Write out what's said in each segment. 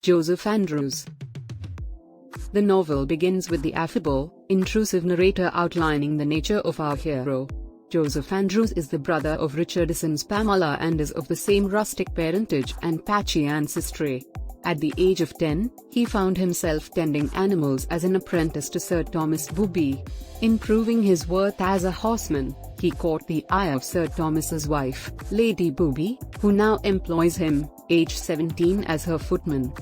Joseph Andrews. The novel begins with the affable, intrusive narrator outlining the nature of our hero. Joseph Andrews is the brother of Richardson's Pamela and is of the same rustic parentage and patchy ancestry. At the age of 10, he found himself tending animals as an apprentice to Sir Thomas Booby. In proving his worth as a horseman, he caught the eye of Sir Thomas's wife, Lady Booby, who now employs him, aged 17, as her footman.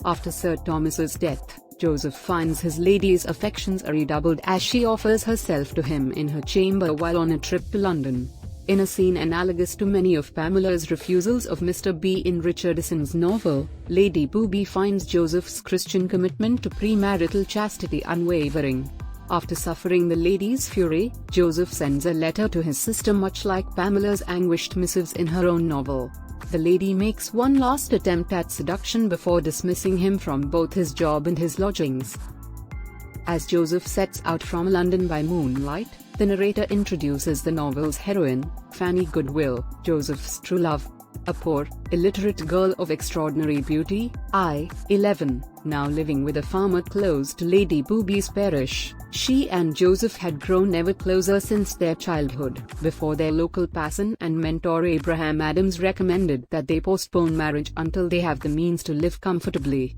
After Sir Thomas's death, Joseph finds his lady's affections are redoubled as she offers herself to him in her chamber while on a trip to London. In a scene analogous to many of Pamela's refusals of Mr. B in Richardson's novel, Lady Booby finds Joseph's Christian commitment to premarital chastity unwavering. After suffering the lady's fury, Joseph sends a letter to his sister much like Pamela's anguished missives in her own novel. The lady makes one last attempt at seduction before dismissing him from both his job and his lodgings. As Joseph sets out from London by moonlight, the narrator introduces the novel's heroine, Fanny Goodwill, Joseph's true love. A poor, illiterate girl of extraordinary beauty, 11, now living with a farmer close to Lady Booby's parish, she and Joseph had grown ever closer since their childhood, before their local parson and mentor Abraham Adams recommended that they postpone marriage until they have the means to live comfortably.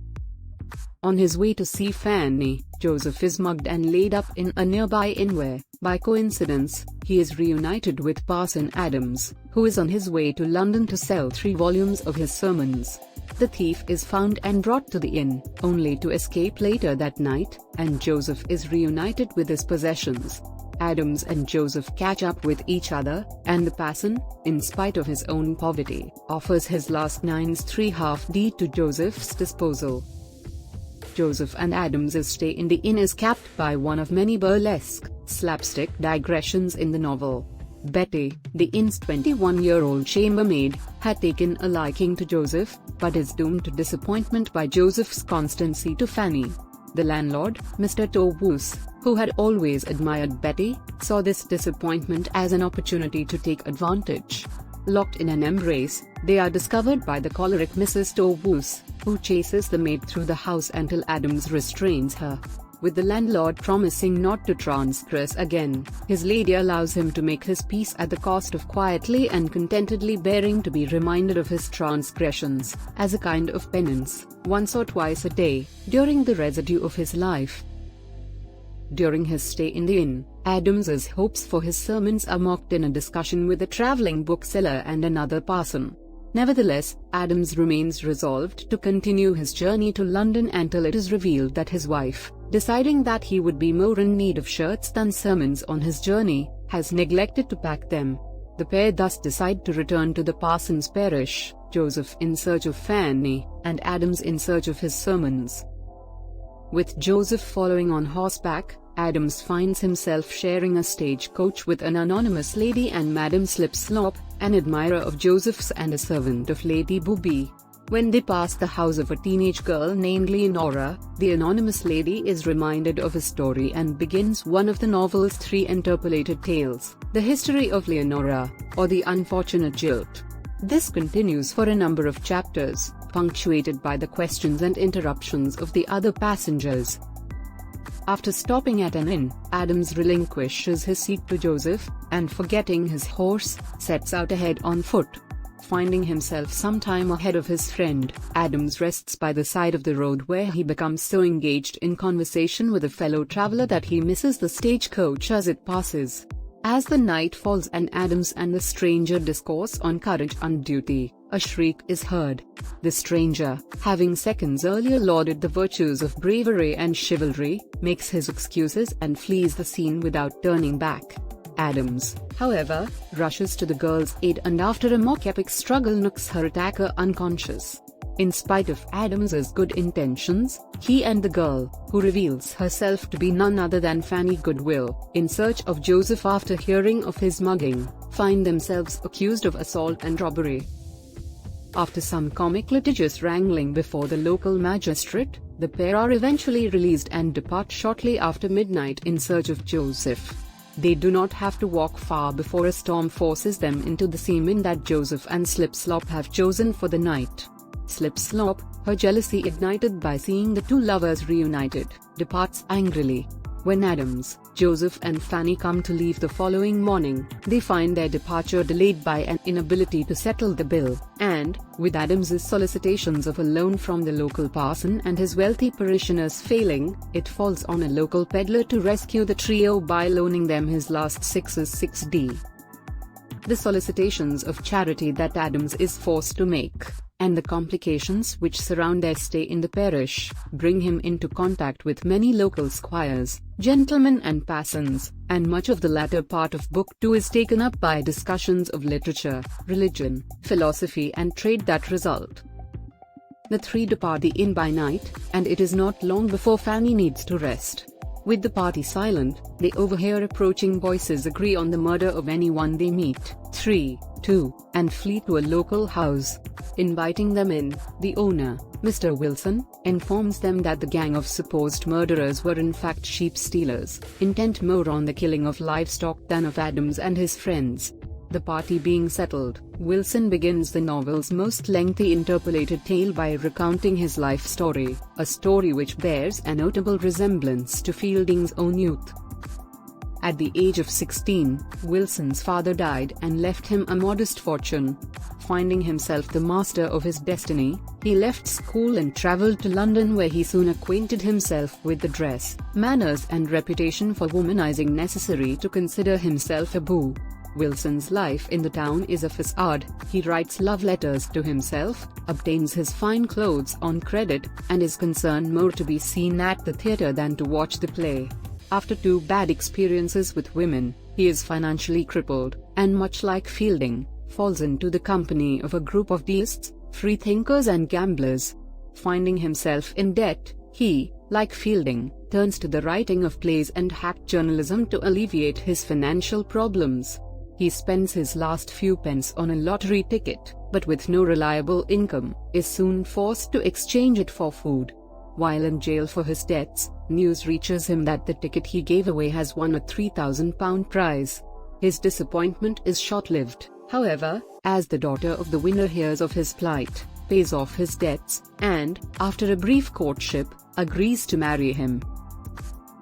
On his way to see Fanny, Joseph is mugged and laid up in a nearby inn where, by coincidence, he is reunited with Parson Adams, who is on his way to London to sell 3 volumes of his sermons. The thief is found and brought to the inn, only to escape later that night, and Joseph is reunited with his possessions. Adams and Joseph catch up with each other, and the parson, in spite of his own poverty, offers his last nine's 3/2 deed to Joseph's disposal. Joseph and Adams's stay in the inn is capped by one of many burlesque, slapstick digressions in the novel. Betty, the inn's 21-year-old chambermaid, had taken a liking to Joseph, but is doomed to disappointment by Joseph's constancy to Fanny. The landlord, Mr. Torwoose, who had always admired Betty, saw this disappointment as an opportunity to take advantage. Locked in an embrace, they are discovered by the choleric Mrs. Torwoose, who chases the maid through the house until Adams restrains her. With the landlord promising not to transgress again, his lady allows him to make his peace at the cost of quietly and contentedly bearing to be reminded of his transgressions, as a kind of penance, once or twice a day, during the residue of his life. During his stay in the inn, Adams's hopes for his sermons are mocked in a discussion with a traveling bookseller and another parson. Nevertheless, Adams remains resolved to continue his journey to London until it is revealed that his wife, deciding that he would be more in need of shirts than sermons on his journey, has neglected to pack them. The pair thus decide to return to the parson's parish, Joseph in search of Fanny, and Adams in search of his sermons. With Joseph following on horseback, Adams finds himself sharing a stagecoach with an anonymous lady and Madame Slipslop, an admirer of Joseph's and a servant of Lady Booby. When they pass the house of a teenage girl named Leonora, the anonymous lady is reminded of a story and begins one of the novel's 3 interpolated tales, The History of Leonora, or The Unfortunate Jilt. This continues for a number of chapters, punctuated by the questions and interruptions of the other passengers. After stopping at an inn, Adams relinquishes his seat to Joseph, and forgetting his horse, sets out ahead on foot. Finding himself some time ahead of his friend, Adams rests by the side of the road where he becomes so engaged in conversation with a fellow traveler that he misses the stagecoach as it passes. As the night falls and Adams and the stranger discourse on courage and duty, a shriek is heard. The stranger, having seconds earlier lauded the virtues of bravery and chivalry, makes his excuses and flees the scene without turning back. Adams, however, rushes to the girl's aid and after a mock-epic struggle knocks her attacker unconscious. In spite of Adams's good intentions, he and the girl, who reveals herself to be none other than Fanny Goodwill, in search of Joseph after hearing of his mugging, find themselves accused of assault and robbery. After some comic litigious wrangling before the local magistrate, the pair are eventually released and depart shortly after midnight in search of Joseph. They do not have to walk far before a storm forces them into the seamen that Joseph and Slipslop have chosen for the night. Slip Slop, her jealousy ignited by seeing the two lovers reunited, departs angrily. When Adams, Joseph and Fanny come to leave the following morning, they find their departure delayed by an inability to settle the bill, and, with Adams's solicitations of a loan from the local parson and his wealthy parishioners failing, it falls on a local peddler to rescue the trio by loaning them his last 6d. The solicitations of charity that Adams is forced to make, and the complications which surround their stay in the parish, bring him into contact with many local squires, gentlemen and parsons, and much of the latter part of Book 2 is taken up by discussions of literature, religion, philosophy and trade that result. The three depart the inn by night, and it is not long before Fanny needs to rest. With the party silent, they overhear approaching voices agree on the murder of anyone they meet, 3, 2, and flee to a local house. Inviting them in, the owner, Mr. Wilson, informs them that the gang of supposed murderers were in fact sheep stealers, intent more on the killing of livestock than of Adams and his friends. The party being settled, Wilson begins the novel's most lengthy interpolated tale by recounting his life story, a story which bears a notable resemblance to Fielding's own youth. At the age of 16, Wilson's father died and left him a modest fortune. Finding himself the master of his destiny, he left school and travelled to London, where he soon acquainted himself with the dress, manners and reputation for womanizing necessary to consider himself a beau. Wilson's life in the town is a facade. He writes love letters to himself, obtains his fine clothes on credit, and is concerned more to be seen at the theatre than to watch the play. After 2 bad experiences with women, he is financially crippled, and much like Fielding, falls into the company of a group of deists, freethinkers and gamblers. Finding himself in debt, he, like Fielding, turns to the writing of plays and hack journalism to alleviate his financial problems. He spends his last few pence on a lottery ticket, but with no reliable income, is soon forced to exchange it for food. While in jail for his debts, news reaches him that the ticket he gave away has won a £3,000 prize. His disappointment is short-lived, however, as the daughter of the winner hears of his plight, pays off his debts, and, after a brief courtship, agrees to marry him.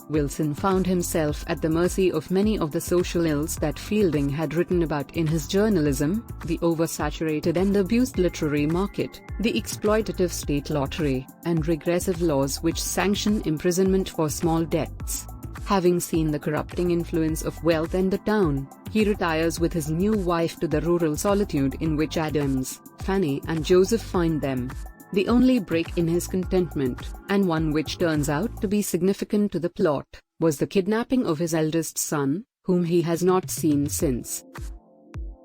Wilson found himself at the mercy of many of the social ills that Fielding had written about in his journalism: the oversaturated and abused literary market, the exploitative state lottery, and regressive laws which sanction imprisonment for small debts. Having seen the corrupting influence of wealth in the town, he retires with his new wife to the rural solitude in which Adams, Fanny and Joseph find them. The only break in his contentment, and one which turns out to be significant to the plot, was the kidnapping of his eldest son, whom he has not seen since.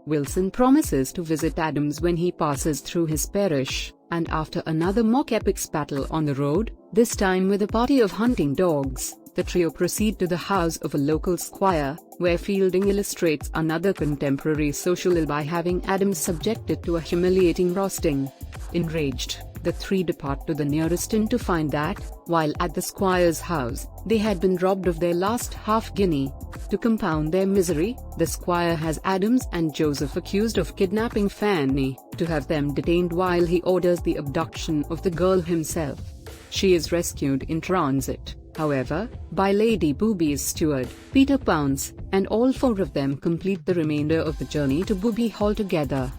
Wilson promises to visit Adams when he passes through his parish, and after another mock epics battle on the road, this time with a party of hunting dogs, the trio proceed to the house of a local squire, where Fielding illustrates another contemporary social ill by having Adams subjected to a humiliating roasting. Enraged, the three depart to the nearest inn to find that, while at the squire's house, they had been robbed of their last half-guinea. To compound their misery, the squire has Adams and Joseph accused of kidnapping Fanny, to have them detained while he orders the abduction of the girl himself. She is rescued in transit, however, by Lady Booby's steward, Peter Pounce, and all 4 of them complete the remainder of the journey to Booby Hall together.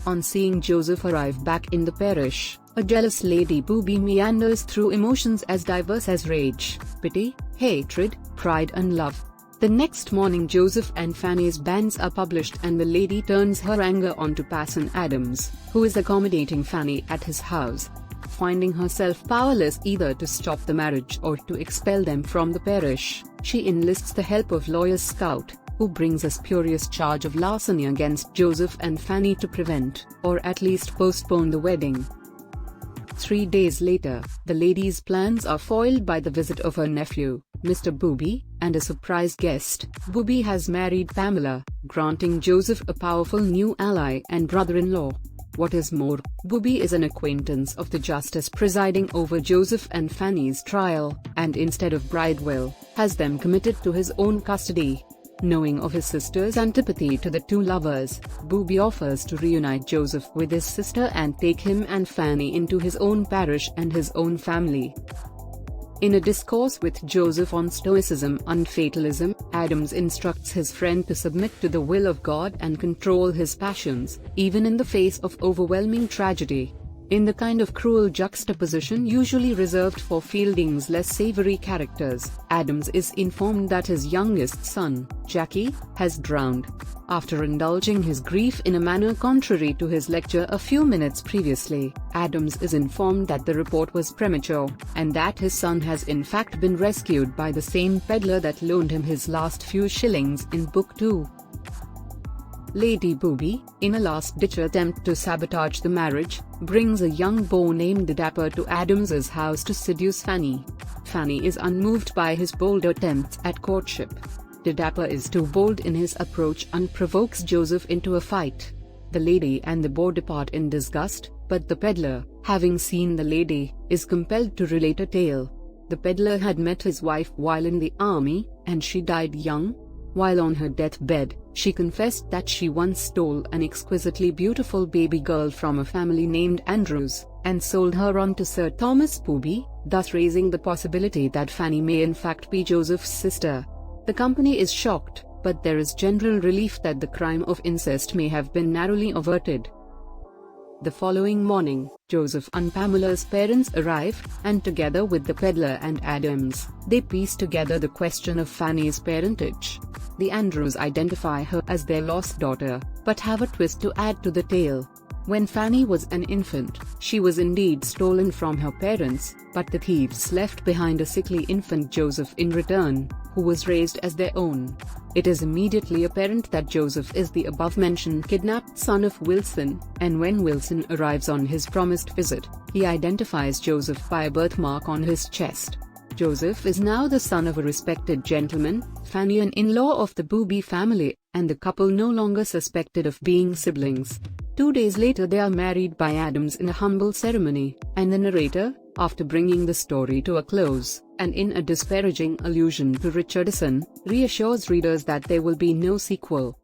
On seeing Joseph arrive back in the parish, a jealous Lady Booby meanders through emotions as diverse as rage, pity, hatred, pride and love. The next morning Joseph and Fanny's banns are published and the lady turns her anger onto Parson Adams, who is accommodating Fanny at his house. Finding herself powerless either to stop the marriage or to expel them from the parish, she enlists the help of lawyer Scout, who brings a spurious charge of larceny against Joseph and Fanny to prevent, or at least postpone the wedding. 3 days later, the lady's plans are foiled by the visit of her nephew, Mr. Booby, and a surprise guest. Booby has married Pamela, granting Joseph a powerful new ally and brother-in-law. What is more, Booby is an acquaintance of the justice presiding over Joseph and Fanny's trial, and instead of Bridewell, has them committed to his own custody. Knowing of his sister's antipathy to the two lovers, Booby offers to reunite Joseph with his sister and take him and Fanny into his own parish and his own family. In a discourse with Joseph on Stoicism and fatalism, Adams instructs his friend to submit to the will of God and control his passions, even in the face of overwhelming tragedy. In the kind of cruel juxtaposition usually reserved for Fielding's less savory characters, Adams is informed that his youngest son, Jackie, has drowned. After indulging his grief in a manner contrary to his lecture a few minutes previously, Adams is informed that the report was premature, and that his son has in fact been rescued by the same peddler that loaned him his last few shillings in Book 2. Lady Booby, in a last-ditch attempt to sabotage the marriage, brings a young beau named Dapper to Adams's house to seduce Fanny. Fanny is unmoved by his bold attempts at courtship. Dapper is too bold in his approach and provokes Joseph into a fight. The lady and the beau depart in disgust, but the peddler, having seen the lady, is compelled to relate a tale. The peddler had met his wife while in the army, and she died young. While on her deathbed, she confessed that she once stole an exquisitely beautiful baby girl from a family named Andrews, and sold her on to Sir Thomas Booby, thus raising the possibility that Fanny may in fact be Joseph's sister. The company is shocked, but there is general relief that the crime of incest may have been narrowly averted. The following morning, Joseph and Pamela's parents arrive, and together with the peddler and Adams, they piece together the question of Fanny's parentage. The Andrews identify her as their lost daughter, but have a twist to add to the tale. When Fanny was an infant, she was indeed stolen from her parents, but the thieves left behind a sickly infant Joseph in return, who was raised as their own. It is immediately apparent that Joseph is the above-mentioned kidnapped son of Wilson, and when Wilson arrives on his promised visit, he identifies Joseph by a birthmark on his chest. Joseph is now the son of a respected gentleman, Fanny an in-law of the Booby family, and the couple no longer suspected of being siblings. 2 days later they are married by Adams in a humble ceremony, and the narrator, after bringing the story to a close, and in a disparaging allusion to Richardson, reassures readers that there will be no sequel.